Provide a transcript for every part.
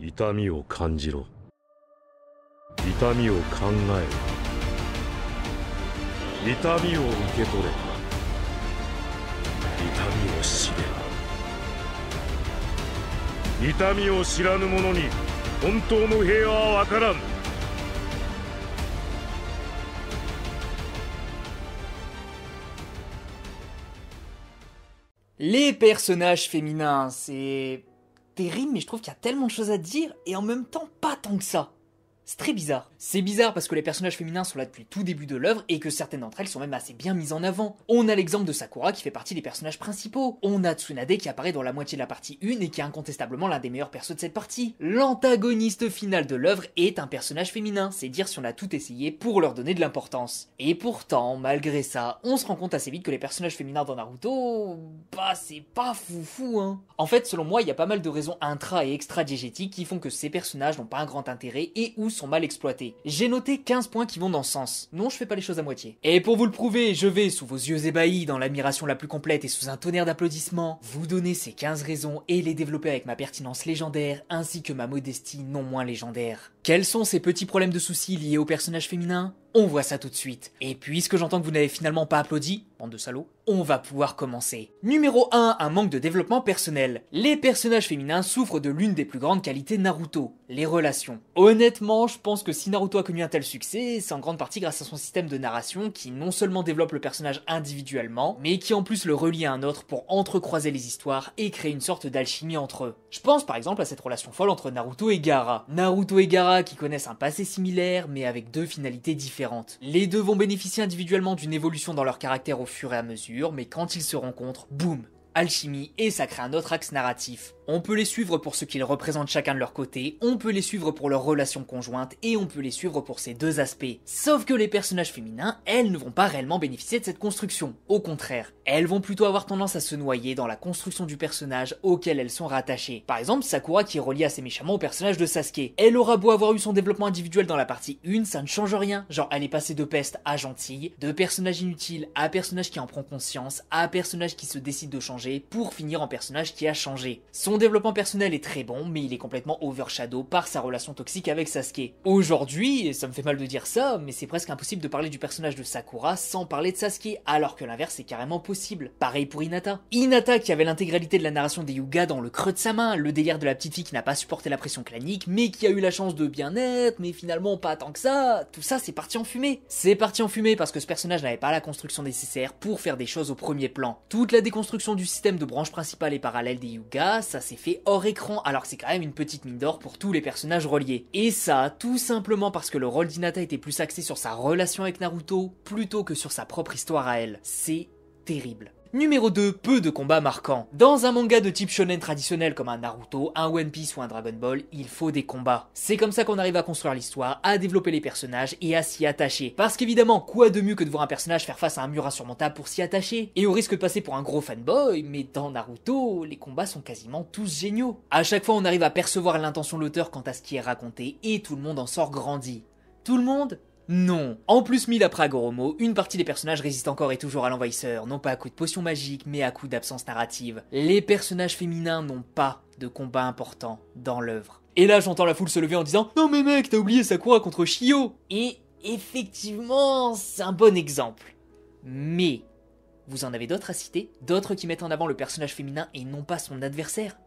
痛みを感じろ。痛みを考えろ。痛みを受け取れ。痛みを知れ。痛みを知らぬ者に本当の平和はわからん。Les personnages féminins, c'est terrible, mais je trouve qu'il y a tellement de choses à dire, et en même temps pas tant que ça. C'est très bizarre. C'est bizarre parce que les personnages féminins sont là depuis le tout début de l'œuvre et que certaines d'entre elles sont même assez bien mises en avant. On a l'exemple de Sakura qui fait partie des personnages principaux. On a Tsunade qui apparaît dans la moitié de la partie 1 et qui est incontestablement l'un des meilleurs persos de cette partie. L'antagoniste final de l'œuvre est un personnage féminin, c'est dire si on a tout essayé pour leur donner de l'importance. Et pourtant, malgré ça, on se rend compte assez vite que les personnages féminins dans Naruto, bah c'est pas foufou hein. En fait, selon moi, il y a pas mal de raisons intra et extra-diégétiques qui font que ces personnages n'ont pas un grand intérêt et ou sont mal exploités. J'ai noté 15 points qui vont dans ce sens. Non, je fais pas les choses à moitié. Et pour vous le prouver, je vais, sous vos yeux ébahis, dans l'admiration la plus complète et sous un tonnerre d'applaudissements, vous donner ces 15 raisons et les développer avec ma pertinence légendaire ainsi que ma modestie non moins légendaire. Quels sont ces petits problèmes de soucis liés aux personnages féminins ? On voit ça tout de suite. Et puisque j'entends que vous n'avez finalement pas applaudi, bande de salauds, on va pouvoir commencer. Numéro 1, un manque de développement personnel. Les personnages féminins souffrent de l'une des plus grandes qualités de Naruto, les relations. Honnêtement, je pense que si Naruto a connu un tel succès, c'est en grande partie grâce à son système de narration qui non seulement développe le personnage individuellement, mais qui en plus le relie à un autre pour entrecroiser les histoires et créer une sorte d'alchimie entre eux. Je pense par exemple à cette relation folle entre Naruto et Gaara. Naruto et Gaara qui connaissent un passé similaire, mais avec deux finalités différentes. Les deux vont bénéficier individuellement d'une évolution dans leur caractère au fur et à mesure, mais quand ils se rencontrent, boum, alchimie, et ça crée un autre axe narratif. On peut les suivre pour ce qu'ils représentent chacun de leur côté, on peut les suivre pour leurs relations conjointes, et on peut les suivre pour ces deux aspects. Sauf que les personnages féminins, elles ne vont pas réellement bénéficier de cette construction. Au contraire, elles vont plutôt avoir tendance à se noyer dans la construction du personnage auquel elles sont rattachées. Par exemple, Sakura qui est reliée assez méchamment au personnage de Sasuke. Elle aura beau avoir eu son développement individuel dans la partie 1, ça ne change rien. Genre, elle est passée de peste à gentille, de personnage inutile à personnage qui en prend conscience, à personnage qui se décide de changer, pour finir en personnage qui a changé. Son développement personnel est très bon, mais il est complètement overshadow par sa relation toxique avec Sasuke. Aujourd'hui, et ça me fait mal de dire ça, mais c'est presque impossible de parler du personnage de Sakura sans parler de Sasuke, alors que l'inverse est carrément possible. Pareil pour Hinata. Hinata qui avait l'intégralité de la narration des Hyuga dans le creux de sa main, le délire de la petite fille qui n'a pas supporté la pression clanique, mais qui a eu la chance de bien être, mais finalement pas tant que ça, tout ça c'est parti en fumée. C'est parti en fumée parce que ce personnage n'avait pas la construction nécessaire pour faire des choses au premier plan. Toute la déconstruction du système de branche principale et parallèle des Hyuga, ça s'est fait hors écran, alors que c'est quand même une petite mine d'or pour tous les personnages reliés. Et ça, tout simplement parce que le rôle d'Hinata était plus axé sur sa relation avec Naruto, plutôt que sur sa propre histoire à elle. C'est terrible. Numéro 2, peu de combats marquants. Dans un manga de type shonen traditionnel comme un Naruto, un One Piece ou un Dragon Ball, il faut des combats. C'est comme ça qu'on arrive à construire l'histoire, à développer les personnages et à s'y attacher. Parce qu'évidemment, quoi de mieux que de voir un personnage faire face à un mur insurmontable pour s'y attacher? Et au risque de passer pour un gros fanboy, mais dans Naruto, les combats sont quasiment tous géniaux. À chaque fois, on arrive à percevoir l'intention de l'auteur quant à ce qui est raconté et tout le monde en sort grandi. Tout le monde ? Non. En plus, 1000 après Agoromo, une partie des personnages résiste encore et toujours à l'envahisseur, non pas à coup de potion magique, mais à coup d'absence narrative. Les personnages féminins n'ont pas de combat important dans l'œuvre. Et là, j'entends la foule se lever en disant « Non mais mec, t'as oublié Sakura contre Shio !» Et effectivement, c'est un bon exemple. Mais, vous en avez d'autres à citer? D'autres qui mettent en avant le personnage féminin et non pas son adversaire?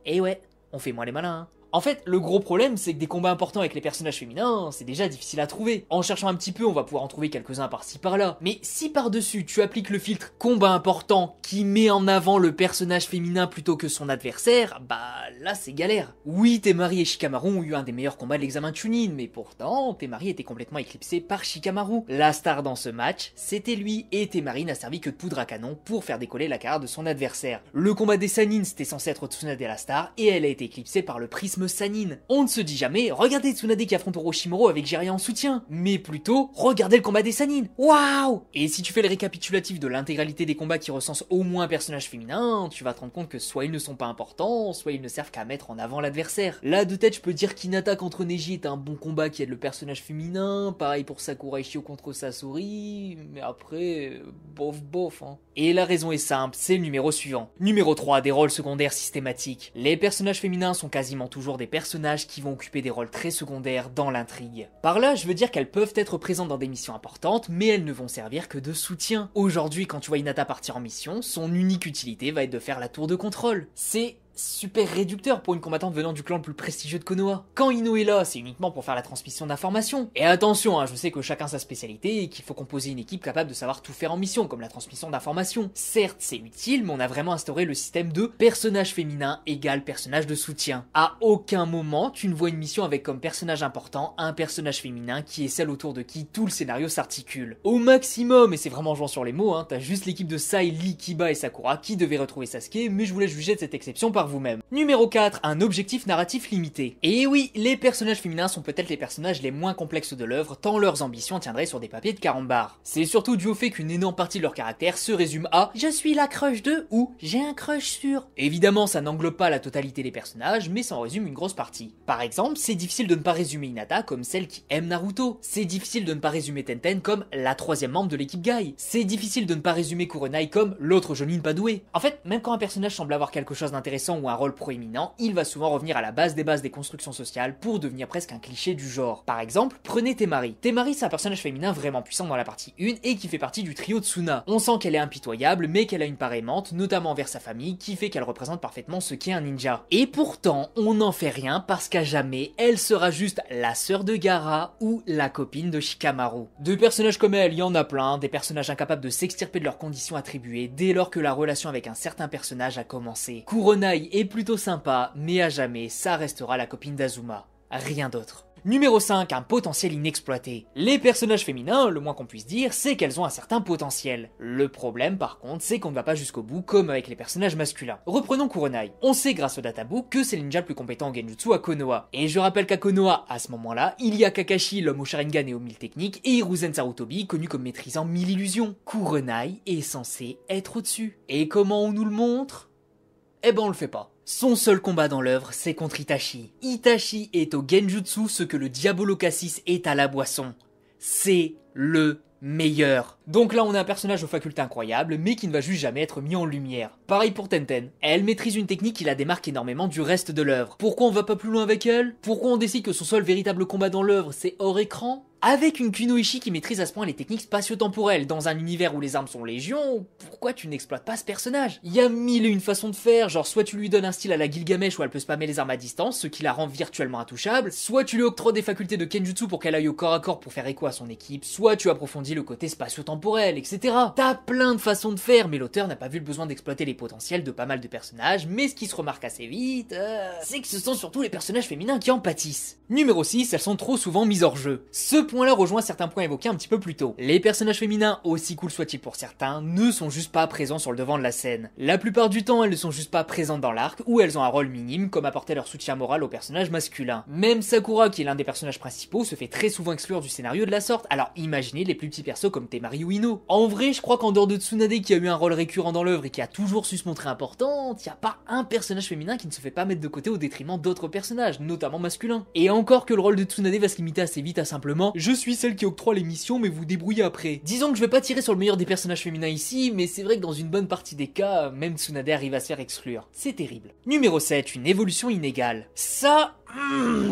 Eh ouais, on fait moins les malins, hein. En fait, le gros problème, c'est que des combats importants avec les personnages féminins, c'est déjà difficile à trouver. En cherchant un petit peu, on va pouvoir en trouver quelques-uns par-ci par-là. Mais si par-dessus, tu appliques le filtre combat important qui met en avant le personnage féminin plutôt que son adversaire, bah là c'est galère. Oui, Temari et Shikamaru ont eu un des meilleurs combats de l'examen Chunin, mais pourtant, Temari était complètement éclipsé par Shikamaru. La star dans ce match, c'était lui, et Temari n'a servi que de poudre à canon pour faire décoller la carrière de son adversaire. Le combat des Sannin, c'était censé être Tsunade la star, et elle a été éclipsée par le prisme Sannin. On ne se dit jamais, regardez Tsunade qui affronte Orochimaru avec Jiraiya en soutien, mais plutôt, regardez le combat des Sannin. Waouh! Et si tu fais le récapitulatif de l'intégralité des combats qui recensent au moins un personnage féminin, tu vas te rendre compte que soit ils ne sont pas importants, soit ils ne servent qu'à mettre en avant l'adversaire. Là, de tête, je peux dire qu'Hinata contre Neji est un bon combat qui aide le personnage féminin, pareil pour Sakura et Shio contre Sasori, mais après, bof, hein. Et la raison est simple, c'est le numéro suivant. Numéro 3, des rôles secondaires systématiques. Les personnages féminins sont quasiment toujours toujours des personnages qui vont occuper des rôles très secondaires dans l'intrigue. Par là, je veux dire qu'elles peuvent être présentes dans des missions importantes, mais elles ne vont servir que de soutien. Aujourd'hui, quand tu vois Hinata partir en mission, son unique utilité va être de faire la tour de contrôle. C'est super réducteur pour une combattante venant du clan le plus prestigieux de Konoha. Quand Ino est là, c'est uniquement pour faire la transmission d'informations. Et attention, je sais que chacun sa spécialité et qu'il faut composer une équipe capable de savoir tout faire en mission, comme la transmission d'informations. Certes, c'est utile, mais on a vraiment instauré le système de personnage féminin égale personnage de soutien. À aucun moment, tu ne vois une mission avec comme personnage important un personnage féminin qui est celle autour de qui tout le scénario s'articule. Au maximum, et c'est vraiment jouant sur les mots, t'as juste l'équipe de Sai, Lee, Kiba et Sakura qui devait retrouver Sasuke, mais je voulais juger de cette exception par vous-même. Numéro 4, un objectif narratif limité. Et oui, les personnages féminins sont peut-être les personnages les moins complexes de l'œuvre, tant leurs ambitions tiendraient sur des papiers de carambar. C'est surtout dû au fait qu'une énorme partie de leur caractère se résume à « je suis la crush de » ou « j'ai un crush sur ». Évidemment, ça n'englobe pas la totalité des personnages, mais ça en résume une grosse partie. Par exemple, c'est difficile de ne pas résumer Hinata comme celle qui aime Naruto. C'est difficile de ne pas résumer Tenten comme la troisième membre de l'équipe Guy. C'est difficile de ne pas résumer Kurenai comme l'autre Jonin pas doué. En fait, même quand un personnage semble avoir quelque chose d'intéressant ou un rôle proéminent, il va souvent revenir à la base des constructions sociales pour devenir presque un cliché du genre. Par exemple, prenez Temari. Temari, c'est un personnage féminin vraiment puissant dans la partie 1 et qui fait partie du trio Tsuna. On sent qu'elle est impitoyable, mais qu'elle a une part aimante, notamment envers sa famille, qui fait qu'elle représente parfaitement ce qu'est un ninja. Et pourtant, on n'en fait rien parce qu'à jamais, elle sera juste la sœur de Gaara ou la copine de Shikamaru. De personnages comme elle, il y en a plein, des personnages incapables de s'extirper de leurs conditions attribuées dès lors que la relation avec un certain personnage a commencé. Kurenai est plutôt sympa, mais à jamais, ça restera la copine d'Azuma. Rien d'autre. Numéro 5, un potentiel inexploité. Les personnages féminins, le moins qu'on puisse dire, c'est qu'elles ont un certain potentiel. Le problème par contre, c'est qu'on ne va pas jusqu'au bout comme avec les personnages masculins. Reprenons Kurenai. On sait grâce au databook que c'est le ninja le plus compétent en genjutsu à Konoha. Et je rappelle qu'à Konoha, à ce moment-là, il y a Kakashi, l'homme au Sharingan et aux 1000 techniques, et Hiruzen Sarutobi, connu comme maîtrisant 1000 illusions. Kurenai est censé être au-dessus. Et comment on nous le montre ? Eh ben on le fait pas. Son seul combat dans l'œuvre, c'est contre Itachi. Itachi est au genjutsu ce que le Diabolo Cassis est à la boisson. C'est le meilleur. Donc là on a un personnage aux facultés incroyables, mais qui ne va juste jamais être mis en lumière. Pareil pour Tenten. Elle maîtrise une technique qui la démarque énormément du reste de l'œuvre. Pourquoi on va pas plus loin avec elle ? Pourquoi on décide que son seul véritable combat dans l'œuvre, c'est hors écran ? Avec une Kunoichi qui maîtrise à ce point les techniques spatio-temporelles, dans un univers où les armes sont légion, pourquoi tu n'exploites pas ce personnage ? Il y a mille et une façons de faire, genre soit tu lui donnes un style à la Gilgamesh où elle peut spammer les armes à distance, ce qui la rend virtuellement intouchable, soit tu lui octroies des facultés de Kenjutsu pour qu'elle aille au corps à corps pour faire écho à son équipe, soit tu approfondis le côté spatio-temporel, etc. T'as plein de façons de faire, mais l'auteur n'a pas vu le besoin d'exploiter les potentiels de pas mal de personnages, mais ce qui se remarque assez vite, c'est que ce sont surtout les personnages féminins qui en pâtissent. Numéro 6, elles sont trop souvent mises hors jeu. Ce point-là rejoint certains points évoqués un petit peu plus tôt. Les personnages féminins, aussi cool soient-ils pour certains, ne sont juste pas présents sur le devant de la scène. La plupart du temps, elles ne sont juste pas présentes dans l'arc, ou elles ont un rôle minime, comme apporter leur soutien moral aux personnages masculins. Même Sakura, qui est l'un des personnages principaux, se fait très souvent exclure du scénario de la sorte, alors imaginez les plus petits persos comme Temari ou Ino. En vrai, je crois qu'en dehors de Tsunade qui a eu un rôle récurrent dans l'œuvre et qui a toujours su se montrer importante, y a pas un personnage féminin qui ne se fait pas mettre de côté au détriment d'autres personnages, notamment masculins. Et encore que le rôle de Tsunade va se limiter assez vite à simplement « je suis celle qui octroie les missions mais vous débrouillez après ». Disons que je vais pas tirer sur le meilleur des personnages féminins ici, mais c'est vrai que dans une bonne partie des cas, même Tsunade arrive à se faire exclure. C'est terrible. Numéro 7, une évolution inégale. Ça...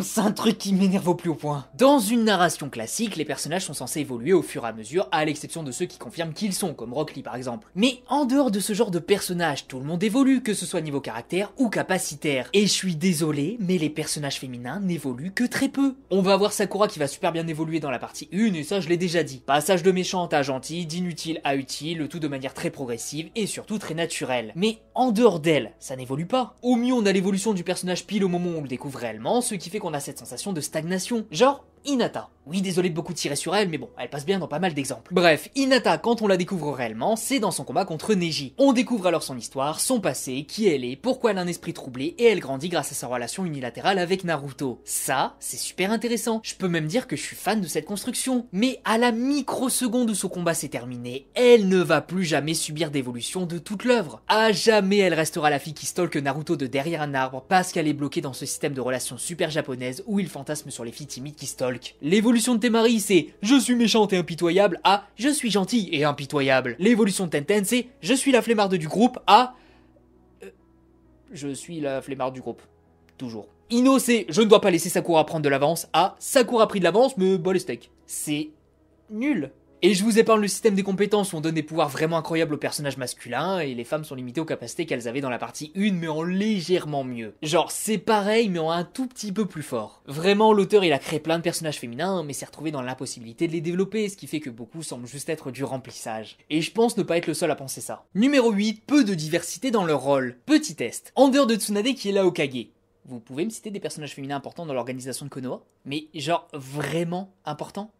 c'est un truc qui m'énerve au plus haut point. Dans une narration classique, les personnages sont censés évoluer au fur et à mesure, à l'exception de ceux qui confirment qui ils sont, comme Rock Lee par exemple. Mais en dehors de ce genre de personnages, tout le monde évolue, que ce soit niveau caractère ou capacitaire. Et je suis désolé, mais les personnages féminins n'évoluent que très peu. On va avoir Sakura qui va super bien évoluer dans la partie 1, et ça je l'ai déjà dit. Passage de méchante à gentil, d'inutile à utile, le tout de manière très progressive et surtout très naturelle. Mais en dehors d'elle, ça n'évolue pas. Au mieux on a l'évolution du personnage pile au moment où on le découvre réellement, ce qui fait qu'on a cette sensation de stagnation. Genre, Hinata. Oui, désolé de beaucoup tirer sur elle, mais bon, elle passe bien dans pas mal d'exemples. Bref, Hinata, quand on la découvre réellement, c'est dans son combat contre Neji. On découvre alors son histoire, son passé, qui elle est, pourquoi elle a un esprit troublé, et elle grandit grâce à sa relation unilatérale avec Naruto. Ça, c'est super intéressant. Je peux même dire que je suis fan de cette construction. Mais à la microseconde où son combat s'est terminé, elle ne va plus jamais subir d'évolution de toute l'œuvre. À jamais elle restera la fille qui stalke Naruto de derrière un arbre parce qu'elle est bloquée dans ce système de relations super japonaises où il fantasme sur les filles timides qui stalkent. L'évolution de Temari, c'est « je suis méchante et impitoyable » à « je suis gentille et impitoyable ». L'évolution de Tenten, c'est « je suis la flemmarde du groupe » à « je suis la flemmarde du groupe ». toujours. Ino, c'est je ne dois pas laisser Sakura prendre de l'avance à Sakura a pris de l'avance, mais bon les steaks. C'est nul. Et je vous épargne le système des compétences où on donne des pouvoirs vraiment incroyables aux personnages masculins et les femmes sont limitées aux capacités qu'elles avaient dans la partie 1 mais en légèrement mieux. Genre c'est pareil mais en un tout petit peu plus fort. Vraiment l'auteur il a créé plein de personnages féminins mais s'est retrouvé dans l'impossibilité de les développer, ce qui fait que beaucoup semblent juste être du remplissage. Et je pense ne pas être le seul à penser ça. Numéro 8, peu de diversité dans leur rôle. Petit test. En dehors de Tsunade qui est là Hokage. Vous pouvez me citer des personnages féminins importants dans l'organisation de Konoha? Mais genre vraiment importants?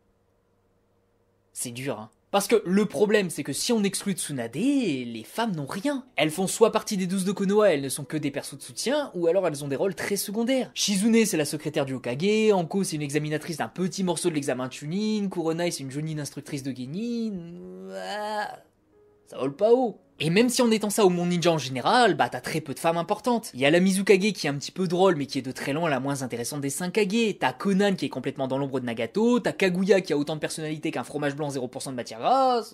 C'est dur, hein. Parce que le problème, c'est que si on exclut Tsunade, les femmes n'ont rien. Elles font soit partie des 12 de Konoha, elles ne sont que des persos de soutien, ou alors elles ont des rôles très secondaires. Shizune, c'est la secrétaire du Hokage, Anko, c'est une examinatrice d'un petit morceau de l'examen Chunin, Kuronai, c'est une jolie instructrice de Genin... Ça vole pas haut. Et même si en étant ça au monde ninja en général, bah t'as très peu de femmes importantes. Il y a la Mizukage qui est un petit peu drôle mais qui est de très loin la moins intéressante des 5 Kage, t'as Conan qui est complètement dans l'ombre de Nagato, t'as Kaguya qui a autant de personnalité qu'un fromage blanc 0% de matière grasse...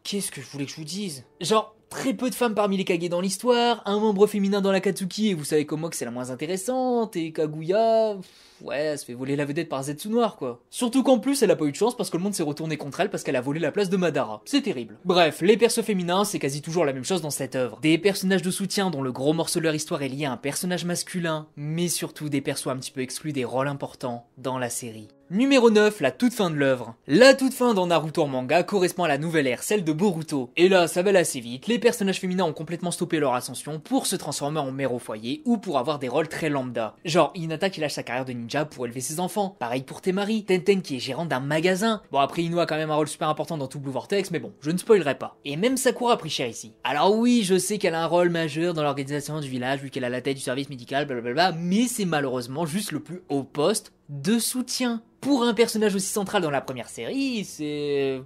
Qu'est-ce que je voulais que je vous dise? Genre, très peu de femmes parmi les Kage dans l'histoire, un membre féminin dans la Katsuki et vous savez comme moi que c'est la moins intéressante, et Kaguya... Ouais, elle se fait voler la vedette par Zetsu Noir, quoi. Surtout qu'en plus, elle a pas eu de chance parce que le monde s'est retourné contre elle parce qu'elle a volé la place de Madara. C'est terrible. Bref, les persos féminins, c'est quasi toujours la même chose dans cette œuvre. Des personnages de soutien dont le gros morceau de leur histoire est lié à un personnage masculin, mais surtout des persos un petit peu exclus des rôles importants dans la série. Numéro 9, la toute fin de l'œuvre. La toute fin dans Naruto en manga correspond à la nouvelle ère, celle de Boruto. Et là, ça va aller assez vite, les personnages féminins ont complètement stoppé leur ascension pour se transformer en mère au foyer ou pour avoir des rôles très lambda. Genre, Hinata qui lâche sa carrière de ninja pour élever ses enfants. Pareil pour Temari, Tenten qui est gérante d'un magasin. Bon après Ino a quand même un rôle super important dans tout Blue Vortex, mais bon, je ne spoilerai pas. Et même Sakura a pris cher ici. Alors oui, je sais qu'elle a un rôle majeur dans l'organisation du village vu qu'elle a la tête du service médical, blablabla, mais c'est malheureusement juste le plus haut poste de soutien. Pour un personnage aussi central dans la première série, c'est...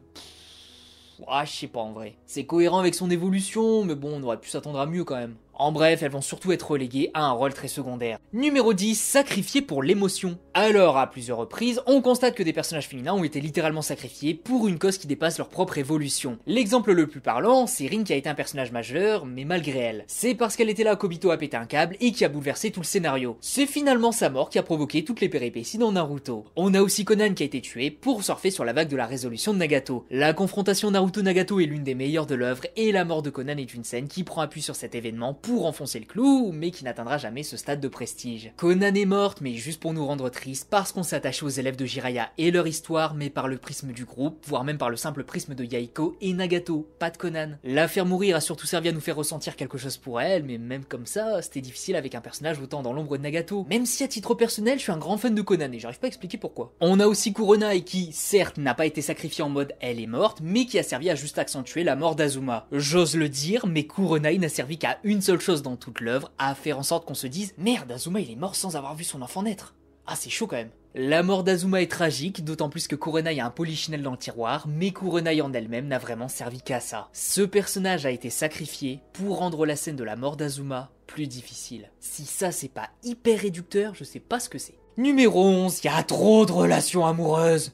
Ah, je sais pas en vrai. C'est cohérent avec son évolution, mais bon, on aurait pu s'attendre à mieux quand même. En bref, elles vont surtout être reléguées à un rôle très secondaire. Numéro 10, sacrifié pour l'émotion. Alors, à plusieurs reprises, on constate que des personnages féminins ont été littéralement sacrifiés pour une cause qui dépasse leur propre évolution. L'exemple le plus parlant, c'est Rin qui a été un personnage majeur, mais malgré elle. C'est parce qu'elle était là qu'Obito a pété un câble et qui a bouleversé tout le scénario. C'est finalement sa mort qui a provoqué toutes les péripéties dans Naruto. On a aussi Conan qui a été tué pour surfer sur la vague de la résolution de Nagato. La confrontation Naruto-Nagato est l'une des meilleures de l'œuvre et la mort de Conan est une scène qui prend appui sur cet événement pour enfoncer le clou, mais qui n'atteindra jamais ce stade de prestige. Conan est morte, mais juste pour nous rendre tristes, parce qu'on s'est attaché aux élèves de Jiraiya et leur histoire, mais par le prisme du groupe, voire même par le simple prisme de Yaiko et Nagato, pas de Conan. La faire mourir a surtout servi à nous faire ressentir quelque chose pour elle, mais même comme ça, c'était difficile avec un personnage autant dans l'ombre de Nagato. Même si à titre personnel, je suis un grand fan de Conan et j'arrive pas à expliquer pourquoi. On a aussi Kuronai qui, certes, n'a pas été sacrifié en mode elle est morte, mais qui a servi à juste accentuer la mort d'Azuma. J'ose le dire, mais Kuronai n'a servi qu'à une seule chose dans toute l'œuvre, à faire en sorte qu'on se dise merde, Azuma il est mort sans avoir vu son enfant naître. Ah c'est chaud quand même. La mort d'Azuma est tragique, d'autant plus que Kuronai a un polichinelle dans le tiroir, mais Kuronai en elle-même n'a vraiment servi qu'à ça. Ce personnage a été sacrifié pour rendre la scène de la mort d'Azuma plus difficile. Si ça c'est pas hyper réducteur, je sais pas ce que c'est. Numéro 11, y a trop de relations amoureuses.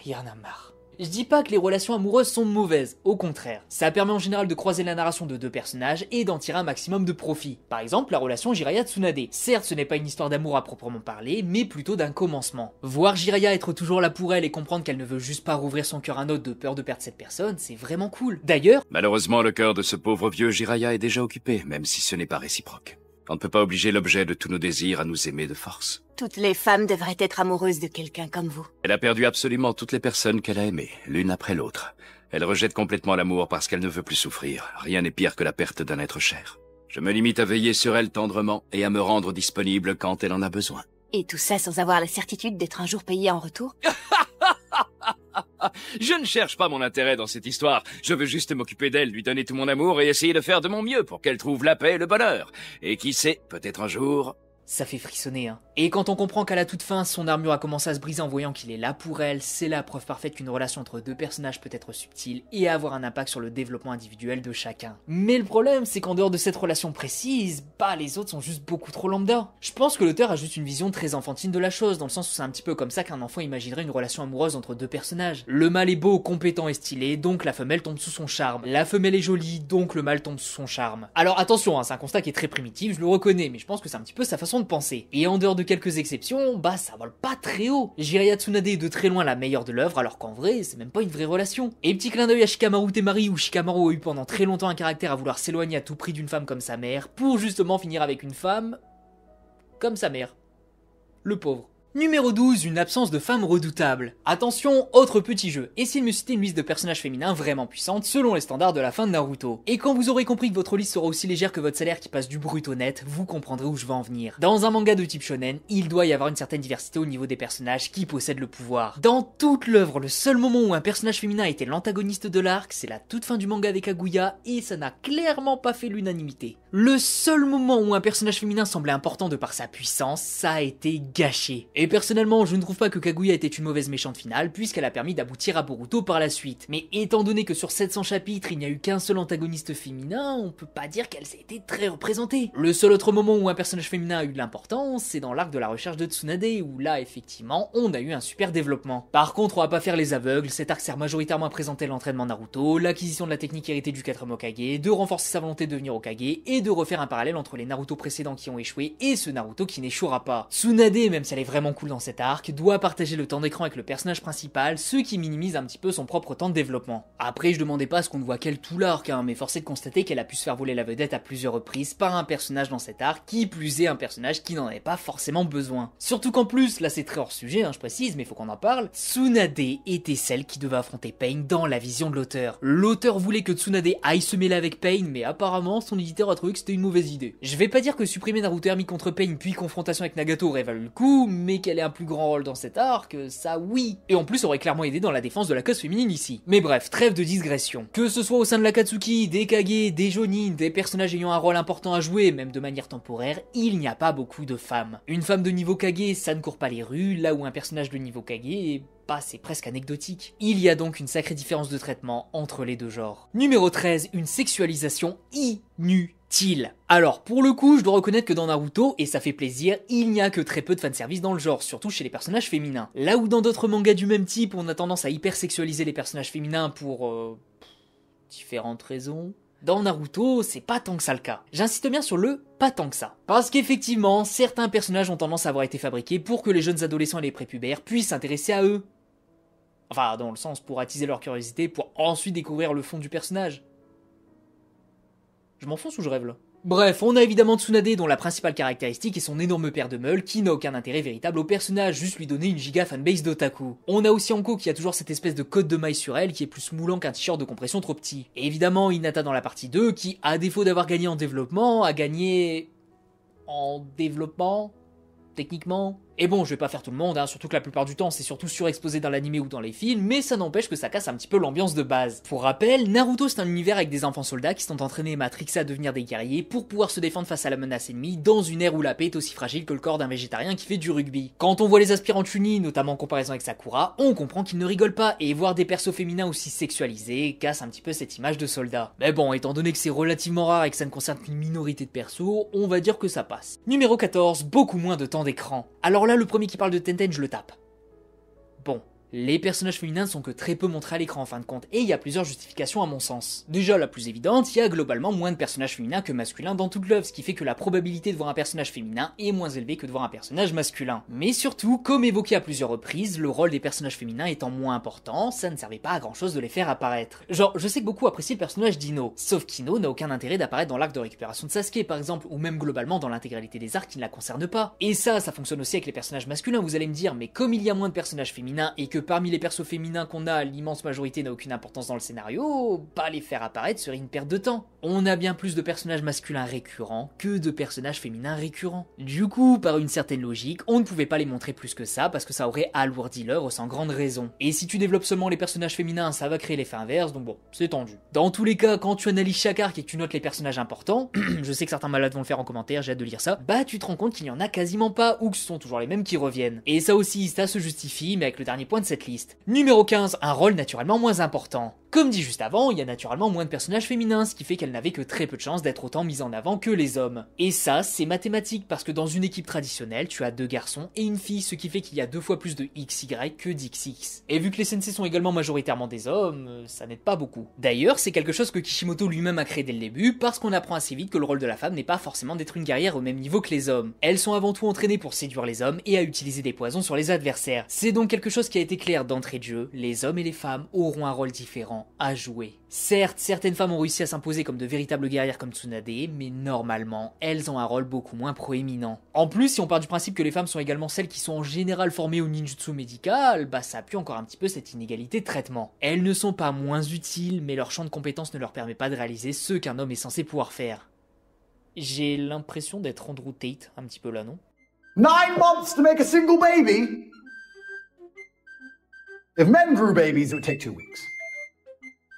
Y en a marre. Je dis pas que les relations amoureuses sont mauvaises, au contraire. Ça permet en général de croiser la narration de deux personnages et d'en tirer un maximum de profit. Par exemple, la relation Jiraiya-Tsunade. Certes, ce n'est pas une histoire d'amour à proprement parler, mais plutôt d'un commencement. Voir Jiraiya être toujours là pour elle et comprendre qu'elle ne veut juste pas rouvrir son cœur à un autre de peur de perdre cette personne, c'est vraiment cool. D'ailleurs... Malheureusement, le cœur de ce pauvre vieux Jiraiya est déjà occupé, même si ce n'est pas réciproque. On ne peut pas obliger l'objet de tous nos désirs à nous aimer de force. Toutes les femmes devraient être amoureuses de quelqu'un comme vous. Elle a perdu absolument toutes les personnes qu'elle a aimées, l'une après l'autre. Elle rejette complètement l'amour parce qu'elle ne veut plus souffrir. Rien n'est pire que la perte d'un être cher. Je me limite à veiller sur elle tendrement et à me rendre disponible quand elle en a besoin. Et tout ça sans avoir la certitude d'être un jour payé en retour? Je ne cherche pas mon intérêt dans cette histoire. Je veux juste m'occuper d'elle, lui donner tout mon amour et essayer de faire de mon mieux pour qu'elle trouve la paix et le bonheur. Et qui sait, peut-être un jour... Ça fait frissonner, hein. Et quand on comprend qu'à la toute fin, son armure a commencé à se briser en voyant qu'il est là pour elle, c'est la preuve parfaite qu'une relation entre deux personnages peut être subtile et avoir un impact sur le développement individuel de chacun. Mais le problème, c'est qu'en dehors de cette relation précise, les autres sont juste beaucoup trop lambda. Je pense que l'auteur a juste une vision très enfantine de la chose, dans le sens où c'est un petit peu comme ça qu'un enfant imaginerait une relation amoureuse entre deux personnages. Le mâle est beau, compétent et stylé, donc la femelle tombe sous son charme. La femelle est jolie, donc le mâle tombe sous son charme. Alors attention, c'est un constat qui est très primitif, je le reconnais, mais je pense que c'est un petit peu sa façon de penser. Et en dehors de quelques exceptions, ça vole pas très haut. Jiraiya Tsunade est de très loin la meilleure de l'œuvre, alors qu'en vrai, c'est même pas une vraie relation. Et petit clin d'œil à Shikamaru Temari, où Shikamaru a eu pendant très longtemps un caractère à vouloir s'éloigner à tout prix d'une femme comme sa mère, pour justement finir avec une femme comme sa mère. Le pauvre. Numéro 12, une absence de femme redoutable. Attention, autre petit jeu. Essayez de me citer une liste de personnages féminins vraiment puissantes selon les standards de la fin de Naruto. Et quand vous aurez compris que votre liste sera aussi légère que votre salaire qui passe du brut au net, vous comprendrez où je veux en venir. Dans un manga de type shonen, il doit y avoir une certaine diversité au niveau des personnages qui possèdent le pouvoir. Dans toute l'œuvre, le seul moment où un personnage féminin était l'antagoniste de l'arc, c'est la toute fin du manga avec Kaguya, et ça n'a clairement pas fait l'unanimité. Le seul moment où un personnage féminin semblait important de par sa puissance, ça a été gâché. Et personnellement, je ne trouve pas que Kaguya était une mauvaise méchante finale, puisqu'elle a permis d'aboutir à Boruto par la suite. Mais étant donné que sur 700 chapitres, il n'y a eu qu'un seul antagoniste féminin, on peut pas dire qu'elle s'est été très représentée. Le seul autre moment où un personnage féminin a eu de l'importance, c'est dans l'arc de la recherche de Tsunade, où là, effectivement, on a eu un super développement. Par contre, on va pas faire les aveugles, cet arc sert majoritairement à présenter l'entraînement Naruto, l'acquisition de la technique héritée du 4ème Hokage, de renforcer sa volonté de devenir Hokage, et de refaire un parallèle entre les Naruto précédents qui ont échoué et ce Naruto qui n'échouera pas. Tsunade, même si elle est vraiment cool dans cet arc, doit partager le temps d'écran avec le personnage principal, ce qui minimise un petit peu son propre temps de développement. Après, je demandais pas à ce qu'on ne voit qu'elle tout l'arc, mais force est de constater qu'elle a pu se faire voler la vedette à plusieurs reprises par un personnage dans cet arc, qui plus est un personnage qui n'en avait pas forcément besoin. Surtout qu'en plus, là c'est très hors sujet, je précise, mais faut qu'on en parle, Tsunade était celle qui devait affronter Pain dans la vision de l'auteur. L'auteur voulait que Tsunade aille se mêler avec Pain, mais apparemment son éditeur a trouvé que c'était une mauvaise idée. Je vais pas dire que supprimer Naruto Hermie contre Pain puis confrontation avec Nagato aurait valu le coup, mais qu'elle ait un plus grand rôle dans cet arc, ça oui. Et en plus ça aurait clairement aidé dans la défense de la cause féminine ici. Mais bref, trêve de digression. Que ce soit au sein de l'Akatsuki, des Kage, des Jonin, des personnages ayant un rôle important à jouer, même de manière temporaire, il n'y a pas beaucoup de femmes. Une femme de niveau Kage, ça ne court pas les rues, là où un personnage de niveau Kage c'est presque anecdotique. Il y a donc une sacrée différence de traitement entre les deux genres. Numéro 13, une sexualisation inutile. Alors, pour le coup, je dois reconnaître que dans Naruto, et ça fait plaisir, il n'y a que très peu de fanservice dans le genre, surtout chez les personnages féminins. Là où dans d'autres mangas du même type, on a tendance à hypersexualiser les personnages féminins pour différentes raisons. Dans Naruto, c'est pas tant que ça le cas. J'insiste bien sur le pas tant que ça. Parce qu'effectivement, certains personnages ont tendance à avoir été fabriqués pour que les jeunes adolescents et les prépubères puissent s'intéresser à eux. Enfin, dans le sens pour attiser leur curiosité, pour ensuite découvrir le fond du personnage. Je m'enfonce ou je rêve là ? Bref, on a évidemment Tsunade dont la principale caractéristique est son énorme paire de meules qui n'a aucun intérêt véritable au personnage, juste lui donner une giga fanbase d'otaku. On a aussi Anko qui a toujours cette espèce de côte de maille sur elle qui est plus moulant qu'un t-shirt de compression trop petit. Et évidemment Hinata dans la partie 2 qui, à défaut d'avoir gagné en développement, a gagné... en développement, techniquement. Et bon, je vais pas faire tout le monde, surtout que la plupart du temps c'est surtout surexposé dans l'anime ou dans les films, mais ça n'empêche que ça casse un petit peu l'ambiance de base. Pour rappel, Naruto c'est un univers avec des enfants soldats qui sont entraînés et matrixés à devenir des guerriers pour pouvoir se défendre face à la menace ennemie dans une ère où la paix est aussi fragile que le corps d'un végétarien qui fait du rugby. Quand on voit les aspirants Chunin, notamment en comparaison avec Sakura, on comprend qu'ils ne rigolent pas, et voir des persos féminins aussi sexualisés casse un petit peu cette image de soldat. Mais bon, étant donné que c'est relativement rare et que ça ne concerne qu'une minorité de persos, on va dire que ça passe. Numéro 14, beaucoup moins de temps d'écran. Alors là, le premier qui parle de Tenten, je le tape. Bon. Les personnages féminins ne sont que très peu montrés à l'écran en fin de compte, et il y a plusieurs justifications à mon sens. Déjà, la plus évidente, il y a globalement moins de personnages féminins que masculins dans toute l'œuvre, ce qui fait que la probabilité de voir un personnage féminin est moins élevée que de voir un personnage masculin. Mais surtout, comme évoqué à plusieurs reprises, le rôle des personnages féminins étant moins important, ça ne servait pas à grand chose de les faire apparaître. Genre, je sais que beaucoup apprécient le personnage d'Ino, sauf qu'Ino n'a aucun intérêt d'apparaître dans l'arc de récupération de Sasuke par exemple, ou même globalement dans l'intégralité des arcs qui ne la concernent pas. Et ça fonctionne aussi avec les personnages masculins, vous allez me dire, mais comme il y a moins de personnages féminins et que parmi les persos féminins qu'on a, l'immense majorité n'a aucune importance dans le scénario, bah les faire apparaître serait une perte de temps. On a bien plus de personnages masculins récurrents que de personnages féminins récurrents. Du coup, par une certaine logique, on ne pouvait pas les montrer plus que ça parce que ça aurait alourdi l'œuvre sans grande raison. Et si tu développes seulement les personnages féminins, ça va créer l'effet inverse, donc bon, c'est tendu. Dans tous les cas, quand tu analyses chaque arc et que tu notes les personnages importants, je sais que certains malades vont le faire en commentaire, j'ai hâte de lire ça, bah tu te rends compte qu'il n'y en a quasiment pas ou que ce sont toujours les mêmes qui reviennent. Et ça aussi, ça se justifie, mais avec le dernier point de cette liste. Numéro 15, un rôle naturellement moins important. Comme dit juste avant, il y a naturellement moins de personnages féminins, ce qui fait qu'elles n'avaient que très peu de chances d'être autant mises en avant que les hommes. Et ça, c'est mathématique, parce que dans une équipe traditionnelle, tu as 2 garçons et une fille, ce qui fait qu'il y a 2 fois plus de XY que d'XX. Et vu que les sensei sont également majoritairement des hommes, ça n'aide pas beaucoup. D'ailleurs, c'est quelque chose que Kishimoto lui-même a créé dès le début, parce qu'on apprend assez vite que le rôle de la femme n'est pas forcément d'être une guerrière au même niveau que les hommes. Elles sont avant tout entraînées pour séduire les hommes et à utiliser des poisons sur les adversaires. C'est donc quelque chose qui a été clair d'entrée de jeu, les hommes et les femmes auront un rôle différent à jouer. Certes, certaines femmes ont réussi à s'imposer comme de véritables guerrières comme Tsunade, mais normalement, elles ont un rôle beaucoup moins proéminent. En plus, si on part du principe que les femmes sont également celles qui sont en général formées au ninjutsu médical, bah ça appuie encore un petit peu cette inégalité de traitement. Elles ne sont pas moins utiles, mais leur champ de compétences ne leur permet pas de réaliser ce qu'un homme est censé pouvoir faire. J'ai l'impression d'être Andrew Tate, un petit peu là, non? 9 months to make a single baby? If men grew babies, it would take 2 weeks.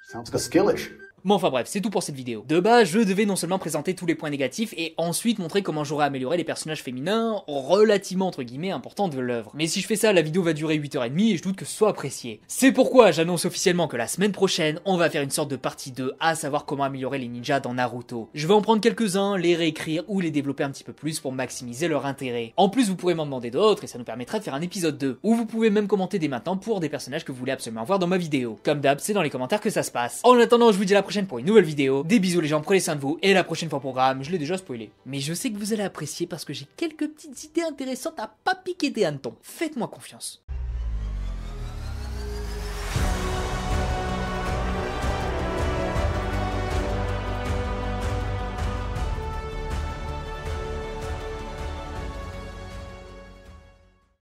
Sounds like a skill issue. Bon enfin bref, c'est tout pour cette vidéo. De base, je devais non seulement présenter tous les points négatifs et ensuite montrer comment j'aurais amélioré les personnages féminins relativement entre guillemets importants de l'œuvre. Mais si je fais ça, la vidéo va durer 8h30 et je doute que ce soit apprécié. C'est pourquoi j'annonce officiellement que la semaine prochaine, on va faire une sorte de partie 2, à savoir comment améliorer les ninjas dans Naruto. Je vais en prendre quelques-uns, les réécrire ou les développer un petit peu plus pour maximiser leur intérêt. En plus, vous pourrez m'en demander d'autres et ça nous permettra de faire un épisode 2, où vous pouvez même commenter dès maintenant pour des personnages que vous voulez absolument voir dans ma vidéo. Comme d'hab, c'est dans les commentaires que ça se passe. En attendant, je vous dis à la prochaine pour une nouvelle vidéo. Des bisous les gens, prenez soin de vous et la prochaine fois au programme, je l'ai déjà spoilé. Mais je sais que vous allez apprécier parce que j'ai quelques petites idées intéressantes à pas piquer des hannetons. Faites-moi confiance.